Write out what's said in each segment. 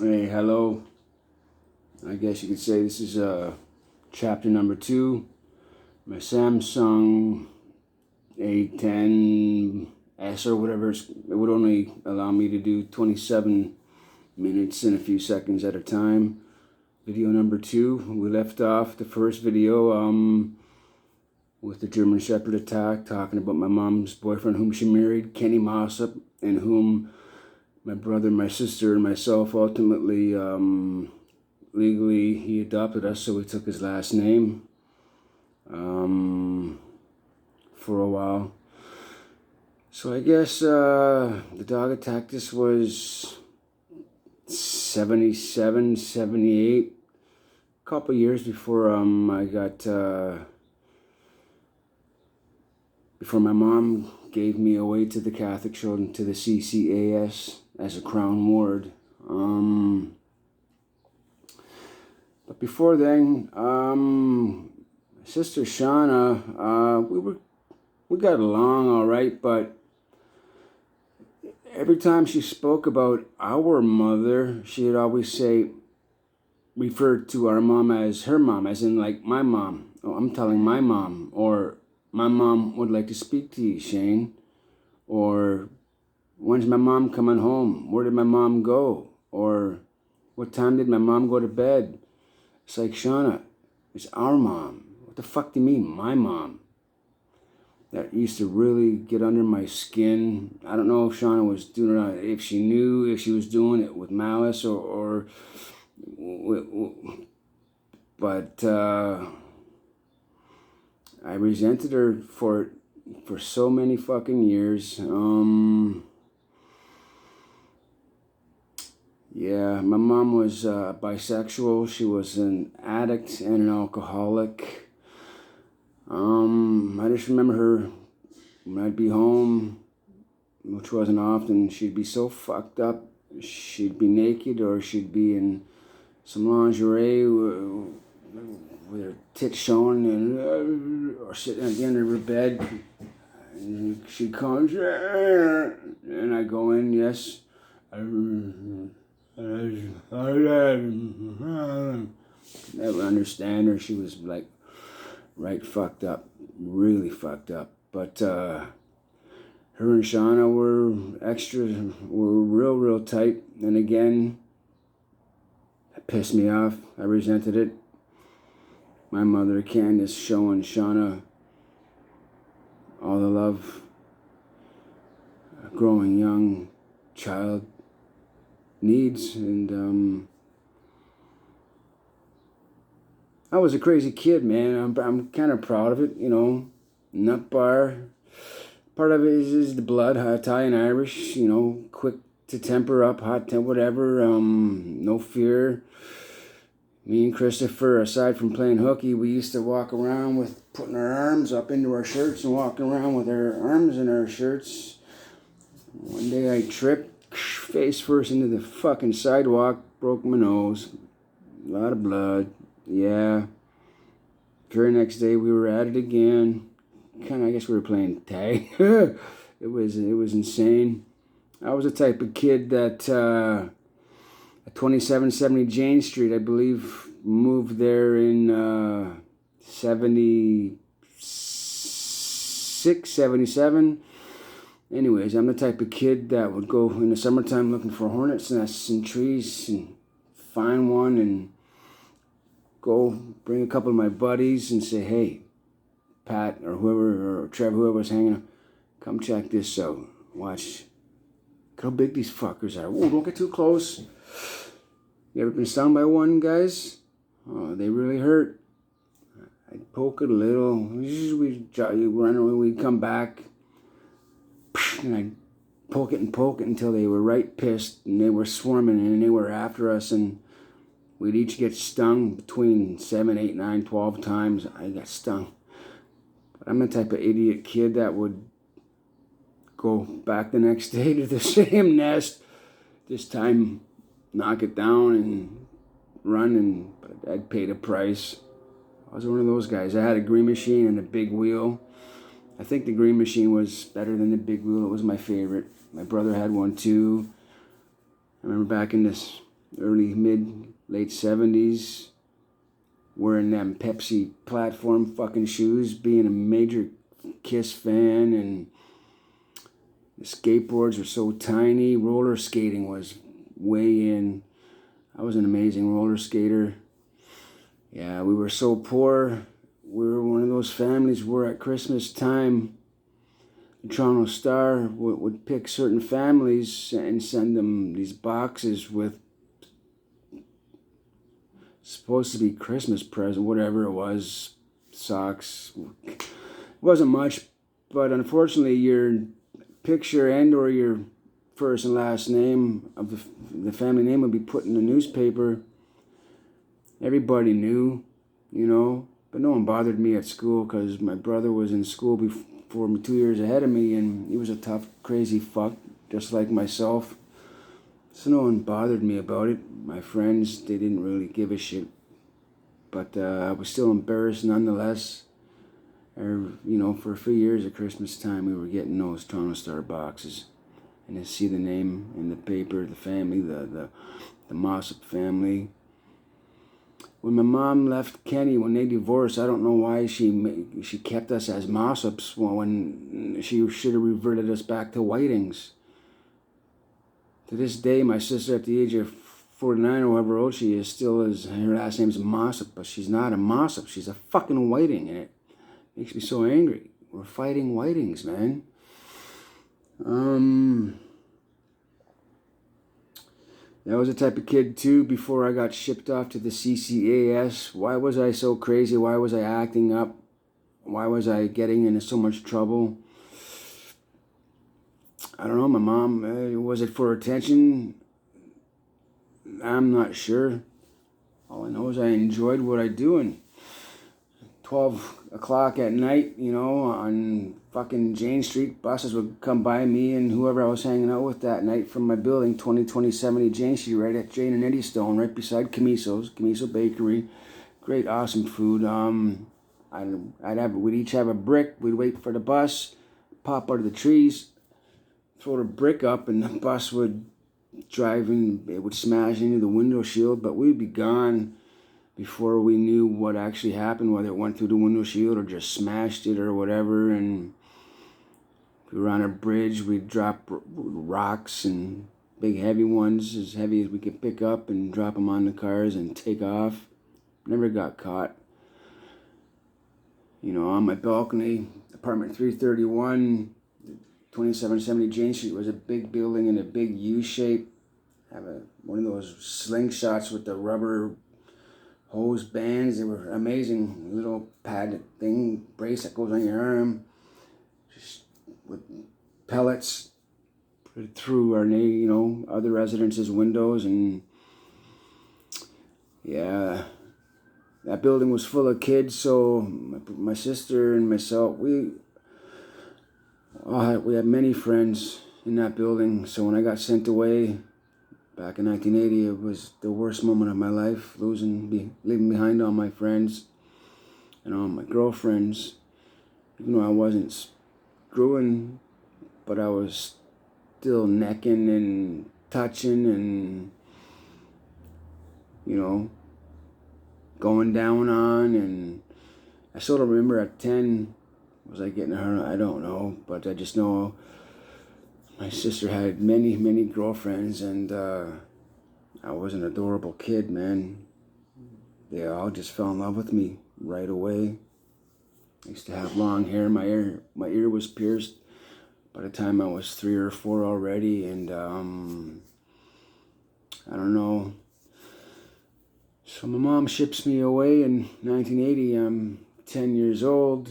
Hey, hello. I guess you could say this is chapter number 2. My Samsung A10S or whatever. It would only allow me to do 27 minutes and a few seconds at a time. Video number 2. We left off the first video with the German Shepherd attack, talking about my mom's boyfriend whom she married, Kenny Mossop, and whom my brother, my sister, and myself ultimately legally he adopted us, so we took his last name for a while. So I guess the dog attack, this was 77, 78, a couple years before I got before my mom gave me away to the Catholic children, to the CCAS as a Crown Ward. But before then, Sister Shauna, we got along all right, but every time she spoke about our mother, she'd always refer to our mom as her mom, as in like my mom. Oh, I'm telling my mom, or my mom would like to speak to you, Shane. Or when's my mom coming home? Where did my mom go? Or what time did my mom go to bed? It's like, Shauna, it's our mom. What the fuck do you mean, my mom? That used to really get under my skin. I don't know if Shauna was doing it, if she knew, if she was doing it with malice but I resented her for so many fucking years. Yeah, my mom was bisexual. She was an addict and an alcoholic. I just remember her when I'd be home, which wasn't often. She'd be so fucked up. She'd be naked, or she'd be in some lingerie with her tits showing, or sitting at the end of her bed. And she'd call, and I go in, yes. Never understand her. She was like right fucked up, really fucked up. But her and Shauna were real tight. And again, it pissed me off. I resented it. My mother, Candace, showing Shauna all the love a growing young child needs. And I was a crazy kid, man. I'm kind of proud of it, you know. Nut bar. Part of it is the blood, Italian, Irish, you know, quick to temper up, hot temp, whatever. No fear. Me and Christopher, aside from playing hooky, we used to walk around with putting our arms up into our shirts and walking around with our arms in our shirts. One day I tripped face first into the fucking sidewalk, broke my nose. A lot of blood. Yeah. Very next day we were at it again. I guess we were playing tag. It was insane. I was the type of kid that at 2770 Jane Street, I believe, moved there in 76, 77. Anyways, I'm the type of kid that would go in the summertime looking for hornets' nests and trees and find one and go bring a couple of my buddies and say, hey, Pat or whoever, or Trev, whoever was hanging out, come check this out. Watch. Look how big these fuckers are. Whoa, don't get too close. You ever been stung by one, guys? Oh, they really hurt. I'd poke it a little. We'd run away, we'd come back. And I'd poke it until they were right pissed and they were swarming and they were after us, and we'd each get stung between 7, 8, 9, 12 times. I got stung. But I'm the type of idiot kid that would go back the next day to the same nest, this time knock it down and run, but I'd pay the price. I was one of those guys. I had a green machine and a big wheel. I think the green machine was better than the big wheel. It was my favorite. My brother had one too. I remember back in this early, mid, late 70s, wearing them Pepsi platform fucking shoes, being a major Kiss fan, and the skateboards were so tiny. Roller skating was way in. I was an amazing roller skater. Yeah, we were so poor. We were one of those families where at Christmas time, the Toronto Star would pick certain families and send them these boxes with supposed to be Christmas present, whatever it was, socks. It wasn't much, but unfortunately your picture and or your first and last name of the family name would be put in the newspaper. Everybody knew, but no one bothered me at school because my brother was in school before me 2 years ahead of me, and he was a tough, crazy fuck, just like myself. So no one bothered me about it. My friends, they didn't really give a shit. But I was still embarrassed nonetheless. For a few years at Christmas time, we were getting those Toronto Star boxes. And to see the name in the paper, the family, the Mossop family. When my mom left Kenny, when they divorced, I don't know why she kept us as Mossops when she should have reverted us back to Whitings. To this day, my sister at the age of 49 or however old she is, still is, her last name is Mossop, but she's not a Mossop, she's a fucking Whiting, and it makes me so angry. We're fighting Whitings, man. I was the type of kid too, before I got shipped off to the CCAS. Why was I so crazy? Why was I acting up? Why was I getting into so much trouble? I don't know, my mom, was it for attention? I'm not sure. All I know is I enjoyed what I do, and 12 o'clock at night, on fucking Jane Street, buses would come by me and whoever I was hanging out with that night from my building, 2070 Jane Street, right at Jane and Eddie Stone, right beside Camiso Bakery. Great, awesome food. We'd each have a brick. We'd wait for the bus, pop out of the trees, throw the brick up, and the bus would drive in. It would smash into the window shield, but we'd be gone before we knew what actually happened, whether it went through the window shield or just smashed it or whatever. And if we were on a bridge, we'd drop rocks and big heavy ones, as heavy as we could pick up, and drop them on the cars and take off. Never got caught. On my balcony, apartment 331, 2770 Jane Street was a big building in a big U shape. Have one of those slingshots with the rubber hose bands. They were amazing. Little padded thing, brace that goes on your arm, just with pellets put through our other residences' windows. And yeah, that building was full of kids. So my sister and myself, we had many friends in that building. So when I got sent away back in 1980, it was the worst moment of my life, leaving behind all my friends and all my girlfriends. Even though I wasn't screwing, but I was still necking and touching and, going down on. And I sort of remember at 10, was I getting her? I don't know, but I just know my sister had many, many girlfriends, and I was an adorable kid, man. They all just fell in love with me right away. I used to have long hair. My ear was pierced by the time I was 3 or 4 already, and I don't know. So my mom ships me away in 1980. I'm 10 years old.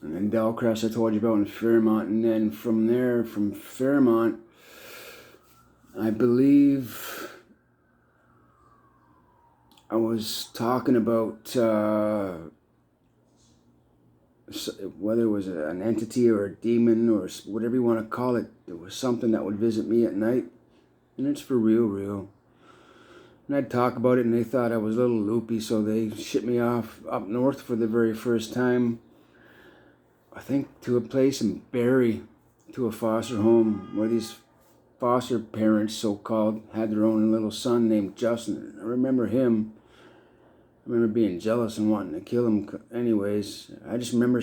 And then Delcrest, I told you about, in Fairmont. And then from there, from Fairmont, I believe I was talking about whether it was an entity or a demon or whatever you want to call it. There was something that would visit me at night. And it's for real. And I'd talk about it, and they thought I was a little loopy, so they shipped me off up north for the very first time. I think to a place in Barrie, to a foster home where these foster parents, so-called, had their own little son named Justin. I remember him. I remember being jealous and wanting to kill him. Anyways, I just remember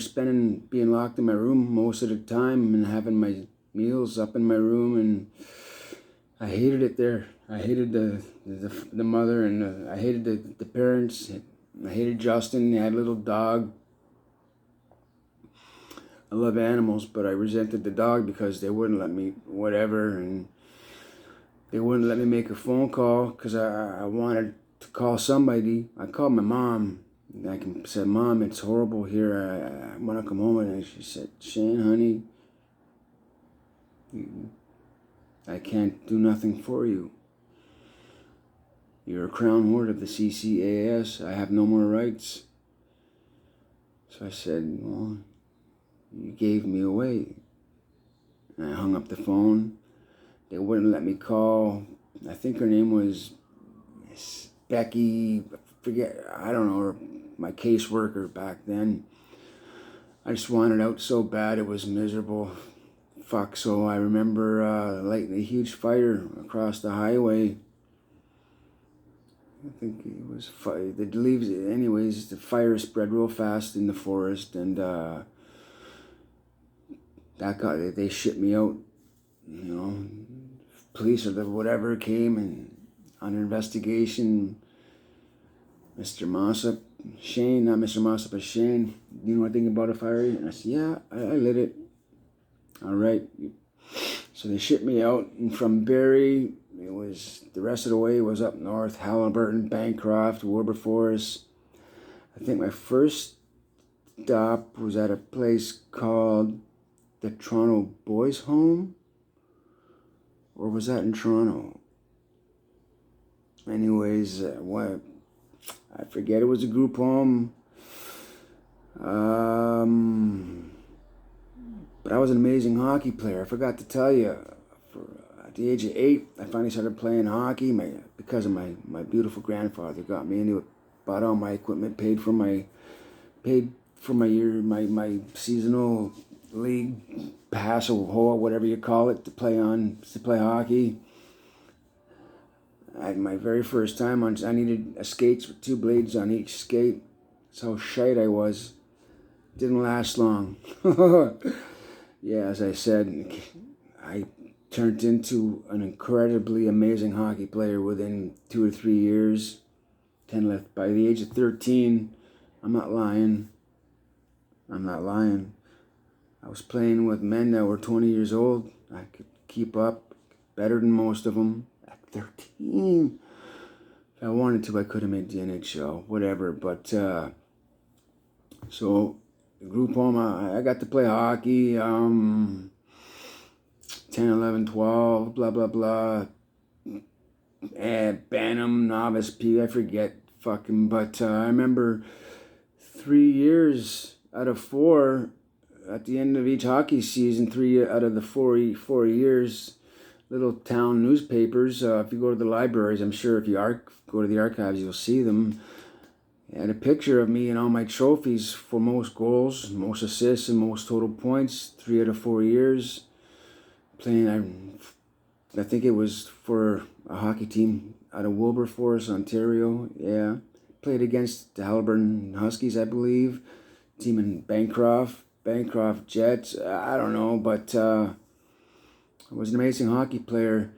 being locked in my room most of the time and having my meals up in my room, and I hated it there. I hated the mother, and I hated the parents. I hated Justin. He had a little dog. I love animals, but I resented the dog because they wouldn't let me whatever, and they wouldn't let me make a phone call because I wanted to call somebody. I called my mom. I said, "Mom, it's horrible here. I want to come home." And she said, "Shane, honey, I can't do nothing for you. You're a crown ward of the CCAS. I have no more rights." So I said, "Well, you gave me away." And I hung up the phone. They wouldn't let me call. I think her name was Becky. I don't know, or my caseworker back then. I just wanted out so bad. It was miserable. Fuck. So I remember lighting a huge fire across the highway. I think it was fire. The leaves. Anyways, the fire spread real fast in the forest, and they shipped me out. You know, police or whatever came and on an investigation. Mr. Mossop, Shane, not Mr. Mossop, but Shane, you know anything about a fire? And I said, "Yeah, I lit it." "All right." So they shipped me out, and from Barrie, it was the rest of the way was up north, Halliburton, Bancroft, Wilberforce. I think my first stop was at a place called the Toronto Boys Home, or was that in Toronto? Anyways, what? I forget. It was a group home. But I was an amazing hockey player. I forgot to tell you. At the age of 8, I finally started playing hockey. Because of my beautiful grandfather got me into it. Bought all my equipment, paid for my my seasonal league pass or whatever you call it to play hockey. My very first time I needed skates with 2 blades on each skate. That's how shite I was. Didn't last long. Yeah, as I said, I turned into an incredibly amazing hockey player within 2 or 3 years. 10 left. By the age of 13, I'm not lying. I was playing with men that were 20 years old. I could keep up better than most of them. 13. If I wanted to, I could have made the NHL, whatever. But so the group home, I got to play hockey. 10, 11, 12, blah blah blah. Bantam, novice, P. I forget, fucking. But I remember 3 years out of 4. At the end of each hockey season, 3 out of the 4 years. Little town newspapers. If you go to the libraries, I'm sure if you go to the archives, you'll see them. And a picture of me and all my trophies for most goals, most assists, and most total points. 3 out of 4 years playing. I think it was for a hockey team out of Wilberforce, Ontario. Yeah, played against the Halliburton Huskies, I believe. Team in Bancroft Jets. I don't know, but. I was an amazing hockey player.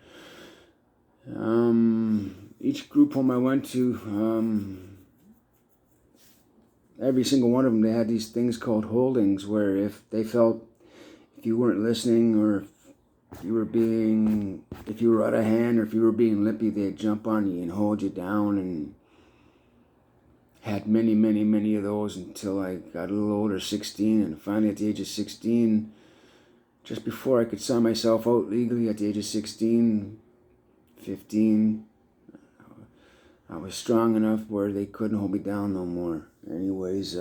Each group home I went to, every single one of them, they had these things called holdings, where if they felt if you weren't listening, or if you were out of hand, or if you were being lippy, they'd jump on you and hold you down, and had many of those until I got a little older, 16, and finally at the age of 16, just before I could sign myself out legally at the age of 16, 15, I was strong enough where they couldn't hold me down no more. Anyways,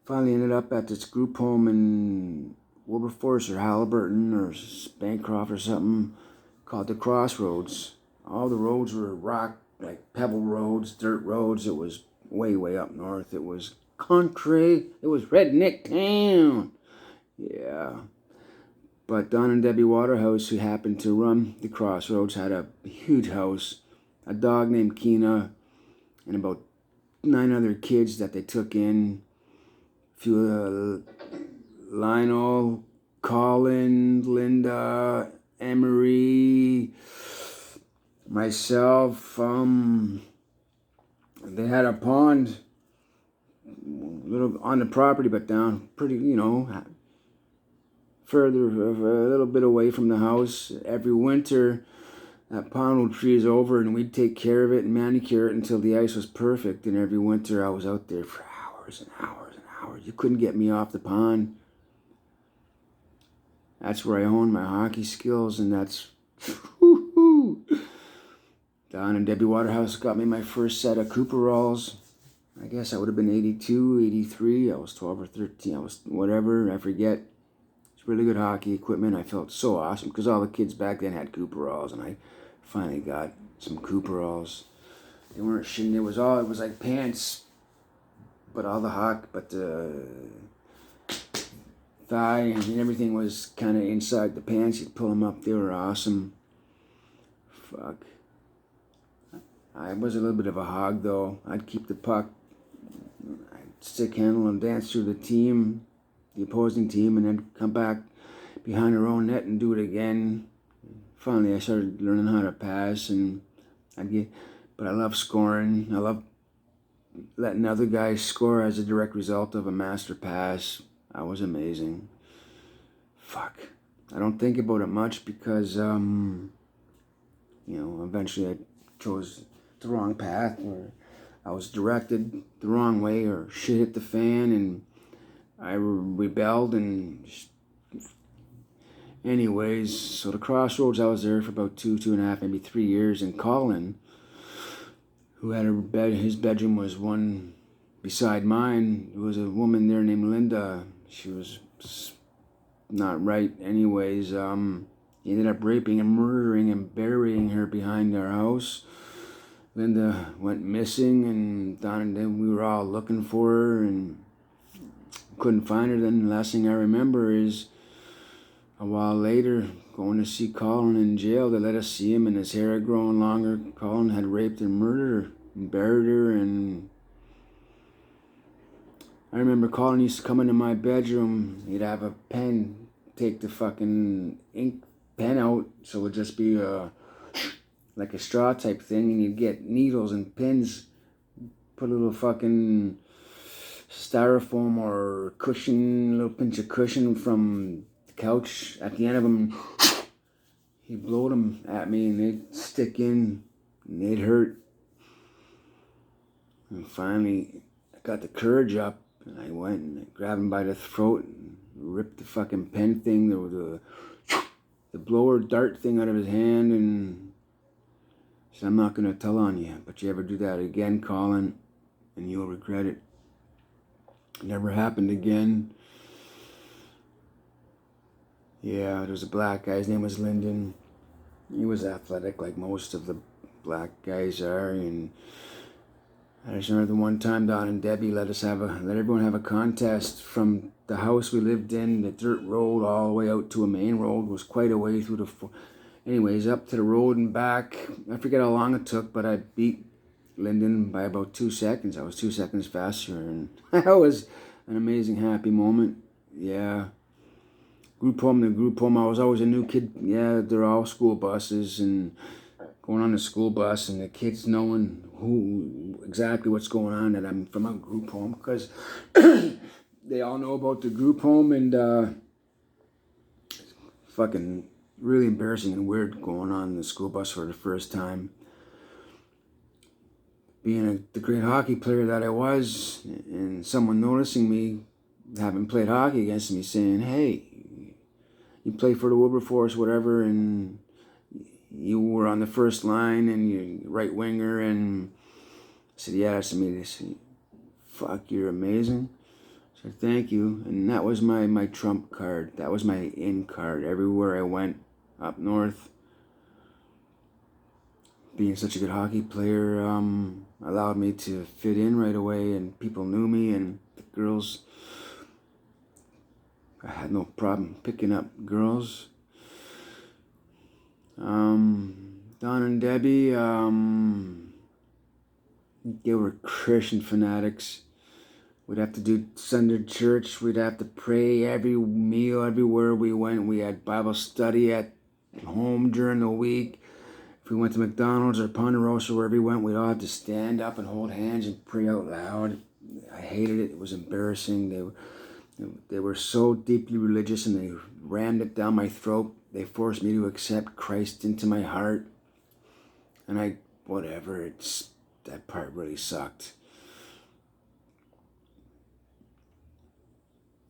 finally ended up at this group home in Wilberforce or Halliburton or Bancroft or something called the Crossroads. All the roads were rock, like pebble roads, dirt roads. It was way up north. It was country. It was redneck town. Yeah. But Don and Debbie Waterhouse, who happened to run the Crossroads, had a huge house, a dog named Keena, and about 9 other kids that they took in. A few Lionel, Colin, Linda, Emery, myself. They had a pond, a little on the property, but down pretty, further, a little bit away from the house. Every winter, that pond would freeze over, and we'd take care of it and manicure it until the ice was perfect. And every winter, I was out there for hours and hours and hours. You couldn't get me off the pond. That's where I honed my hockey skills, and that's Don and Debbie Waterhouse got me my first set of Cooperalls. I guess I would have been 82, 83. I was 12 or 13. I was whatever, I forget. It's really good hockey equipment. I felt so awesome because all the kids back then had Cooperalls, and I finally got some Cooperalls. They weren't shitting. It was like pants, but the thigh and everything was kind of inside the pants. You'd pull them up. They were awesome. Fuck. I was a little bit of a hog, though. I'd keep the puck. I'd stick handle and dance through the opposing team, and then come back behind our own net and do it again. Finally, I started learning how to pass, and but I love scoring. I love letting other guys score as a direct result of a master pass. I was amazing. Fuck. I don't think about it much because, eventually I chose the wrong path, or I was directed the wrong way, or shit hit the fan, and I rebelled. And anyways, so the Crossroads, I was there for about 2.5, maybe 3 years. And Colin, who had his bedroom was one beside mine. There was a woman there named Linda. She was not right. Anyways, he ended up raping and murdering and burying her behind our house. Linda went missing, and Don and then we were all looking for her and couldn't find her. Then the last thing I remember is a while later going to see Colin in jail. They let us see him, and his hair had grown longer. Colin had raped and murdered her and buried her. And I remember Colin used to come into my bedroom. He'd have a pen, take the fucking ink pen out, so it would just be like a straw type thing, and you'd get needles and pins, put a little fucking styrofoam or cushion, a little pinch of cushion from the couch at the end of them. He'd blow them at me, and they'd stick in, and they'd hurt. And finally, I got the courage up, and I went and I grabbed him by the throat and ripped the fucking pen thing, the blower dart thing out of his hand, and said, "I'm not going to tell on you, but you ever do that again, Colin, and you'll regret it." It never happened again. Yeah, there was a black guy. His name was Lyndon. He was athletic like most of the black guys are, and I just remember the one time Don and Debbie let everyone have a contest from the house we lived in. The dirt road all the way out to a main road was quite a way through anyways, up to the road and back. I forget how long it took, but I beat Lyndon by about 2 seconds. I was 2 seconds faster, and that was an amazing, happy moment. Yeah. Group home to group home. I was always a new kid. Yeah, they're all school buses, and going on the school bus, and the kids knowing exactly what's going on, that I'm from a group home, because they all know about the group home. And fucking really embarrassing and weird going on the school bus for the first time. Being the great hockey player that I was, and someone noticing me, having played hockey against me, saying, "Hey, you play for the Wilberforce, whatever, and you were on the first line, and you're right winger." And I said, "Yeah, that's me." They said, "Fuck, you're amazing." I said, "Thank you." And that was my trump card. That was my in card. Everywhere I went up north, being such a good hockey player allowed me to fit in right away, and people knew me, and the girls I had no problem picking up girls. Don and Debbie, they were Christian fanatics. We'd have to do Sunday church. We'd have to pray every meal, everywhere we went. We had Bible study at home during the week. If we went to McDonald's or Ponderosa, wherever we went, we'd all have to stand up and hold hands and pray out loud. I hated it. It was embarrassing. They were so deeply religious, and they rammed it down my throat. They forced me to accept Christ into my heart. And that part really sucked.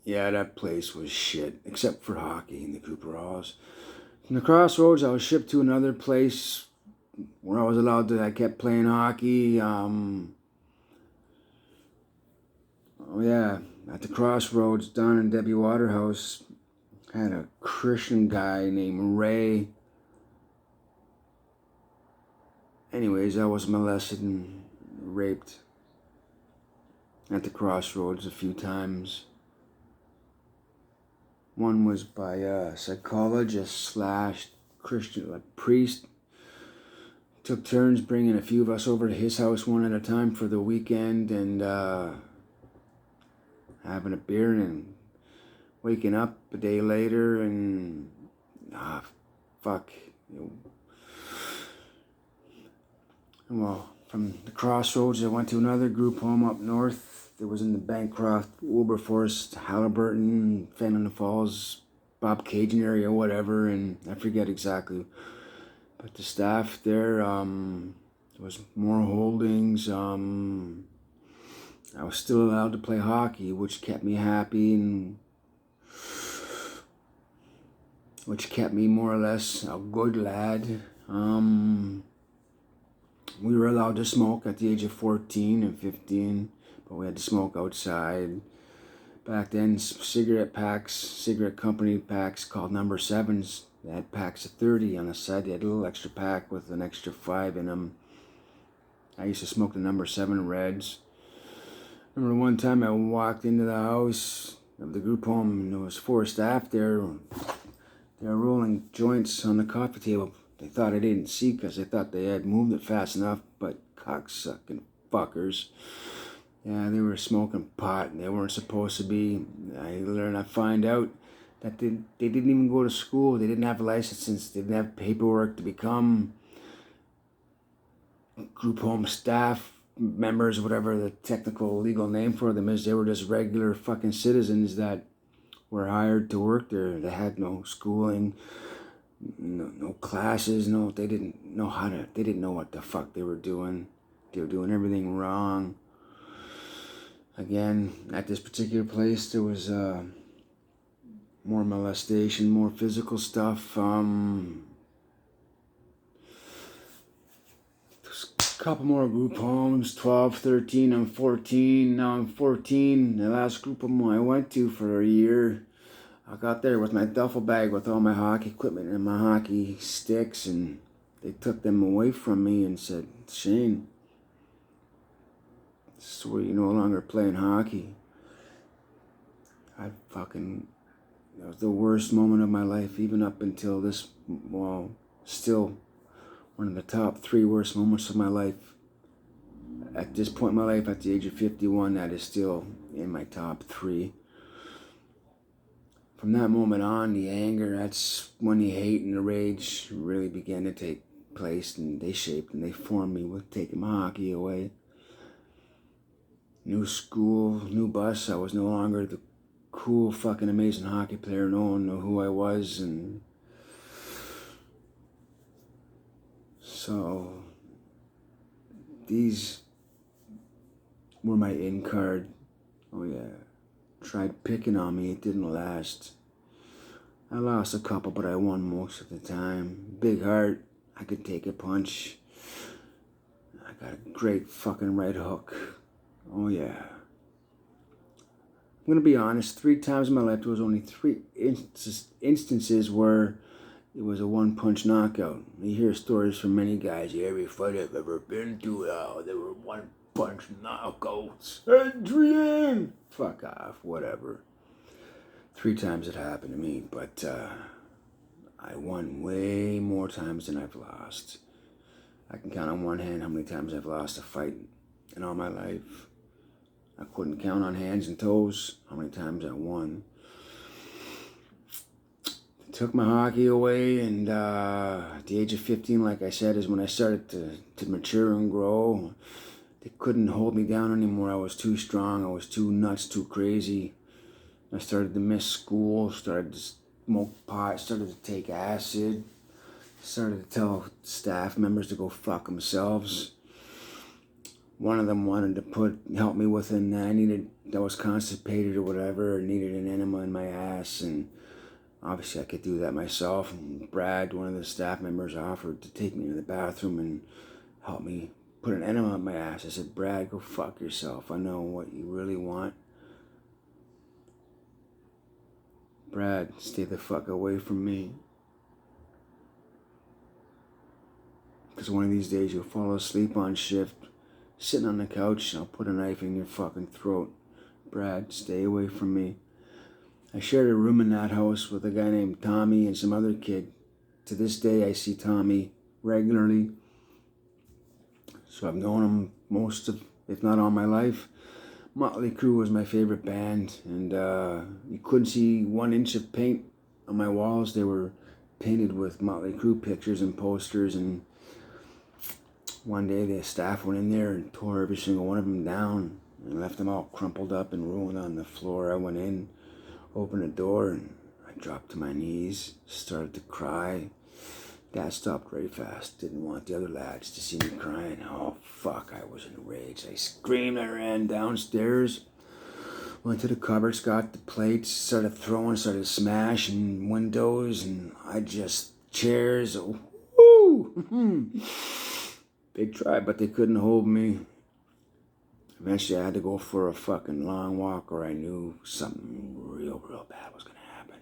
Yeah, that place was shit, except for hockey in the Cooper Halls. From the Crossroads, I was shipped to another place where I kept playing hockey. At the Crossroads, Don and Debbie Waterhouse had a Christian guy named Ray. Anyways, I was molested and raped at the Crossroads a few times. One was by a psychologist / Christian priest. Took turns bringing a few of us over to his house one at a time for the weekend, and having a beer and waking up a day later and fuck. Well, from the Crossroads, I went to another group home up north. It was in the Bancroft, Wilberforce, Halliburton, Fenelon Falls, Bob Cajun area, whatever, and I forget exactly. But the staff there, there was more holdings. I was still allowed to play hockey, which kept me happy and which kept me more or less a good lad. We were allowed to smoke at the age of 14 and 15, but we had to smoke outside. Back then, cigarette company packs called Lonesome'S. They had packs of 30 on the side. They had a little extra pack with an extra 5 in them. I used to smoke the Lonesome Reds. I remember one time I walked into the house of the group home and there was 4 staff there. They were rolling joints on the coffee table. They thought I didn't see because they thought they had moved it fast enough, but cocksucking fuckers. Yeah, they were smoking pot and they weren't supposed to be. I find out that they didn't even go to school. They didn't have licenses. They didn't have paperwork to become group home staff members, whatever the technical legal name for them is. They were just regular fucking citizens that were hired to work there. They had no schooling, no classes, they didn't know what the fuck they were doing. They were doing everything wrong. Again, at this particular place, there was more molestation, more physical stuff. A couple more group homes, 12, 13, I'm 14, now I'm 14. The last group home I went to for a year, I got there with my duffel bag with all my hockey equipment and my hockey sticks, and they took them away from me and said, Shane, this is where you're no longer playing hockey. That was the worst moment of my life, even up until this, still one of the top 3 worst moments of my life. At this point in my life, at the age of 51, that is still in my top 3. From that moment on, the anger, that's when the hate and the rage really began to take place, and they shaped and they formed me with taking my hockey away. New school, new bus, I was no longer the cool, fucking amazing hockey player. No one knew who I was, and so these were my in card. Oh yeah. Tried picking on me, it didn't last. I lost a couple, but I won most of the time. Big heart, I could take a punch. I got a great fucking right hook. Oh yeah. I'm gonna be honest, 3 times in my life there was only 3 instances where it was a 1-punch knockout. You hear stories from many guys, every fight I've ever been to, they were 1-punch knockouts. Adrian! Fuck off, whatever. 3 times it happened to me, but I won way more times than I've lost. I can count on one hand how many times I've lost a fight in all my life. I couldn't count on hands and toes how many times I won. They took my hockey away, and at the age of 15, like I said, is when I started to mature and grow. They couldn't hold me down anymore. I was too strong. I was too nuts, too crazy. I started to miss school, started to smoke pot, started to take acid, started to tell staff members to go fuck themselves. One of them wanted to help me with I was constipated or whatever, needed an enema in my ass, and obviously I could do that myself. And Brad, one of the staff members, offered to take me to the bathroom and help me put an enema in my ass. I said, Brad, go fuck yourself. I know what you really want. Brad, stay the fuck away from me. Because one of these days you'll fall asleep on shift, sitting on the couch, and I'll put a knife in your fucking throat. Brad, stay away from me. I shared a room in that house with a guy named Tommy and some other kid. To this day, I see Tommy regularly. So I've known him most of, if not all my life. Motley Crue was my favorite band, and you couldn't see 1 inch of paint on my walls. They were painted with Motley Crue pictures and posters, and one day the staff went in there and tore every single one of them down and left them all crumpled up and ruined on the floor. I went in, opened the door, and I dropped to my knees, started to cry. Dad stopped very fast, didn't want the other lads to see me crying. Oh, fuck, I was in a rage. I screamed, I ran downstairs, went to the cupboards, got the plates, started smashing windows, and chairs. Oh, woo! They tried, but they couldn't hold me. Eventually, I had to go for a fucking long walk, or I knew something real bad was going to happen.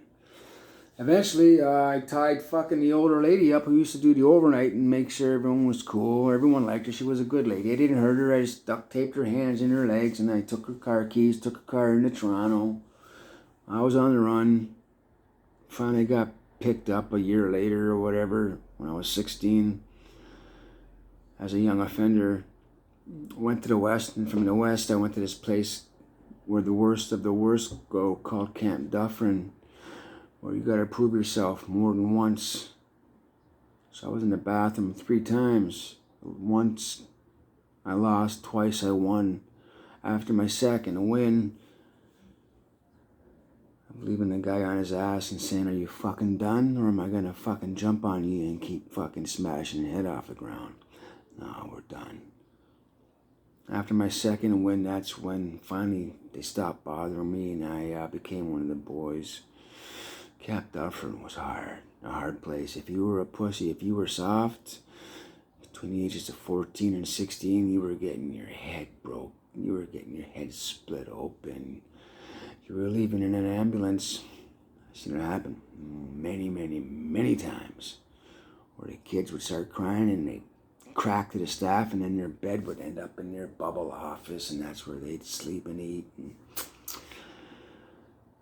Eventually, I tied fucking the older lady up who used to do the overnight and make sure everyone was cool. Everyone liked her. She was a good lady. I didn't hurt her. I just duct taped her hands in her legs, and I took her car keys, took her car into Toronto. I was on the run. Finally got picked up a year later or whatever, when I was 16, as a young offender. Went to the West, and from the West I went to this place where the worst of the worst go, called Camp Dufferin, where you gotta prove yourself more than once. So I was in the bathroom 3 times. Once I lost, twice I won. After my second win, I'm leaving the guy on his ass and saying, are you fucking done, or am I gonna fucking jump on you and keep fucking smashing your head off the ground? No, we're done. After my second win, that's when finally they stopped bothering me, and I became one of the boys. Camp Dufferin was hard, a hard place. If you were a pussy, if you were soft, between the ages of 14 and 16, you were getting your head broke. You were getting your head split open. You were leaving in an ambulance. I've seen it happen many times, where the kids would start crying and they'd crack to the staff, and then their bed would end up in their bubble office, and that's where they'd sleep and eat. And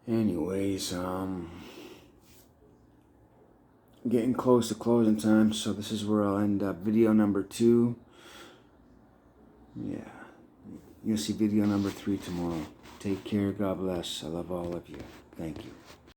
anyways, getting close to closing time, so this is where I'll end up. Video number 2. Yeah, you'll see video number 3 tomorrow. Take care. God bless. I love all of you. Thank you.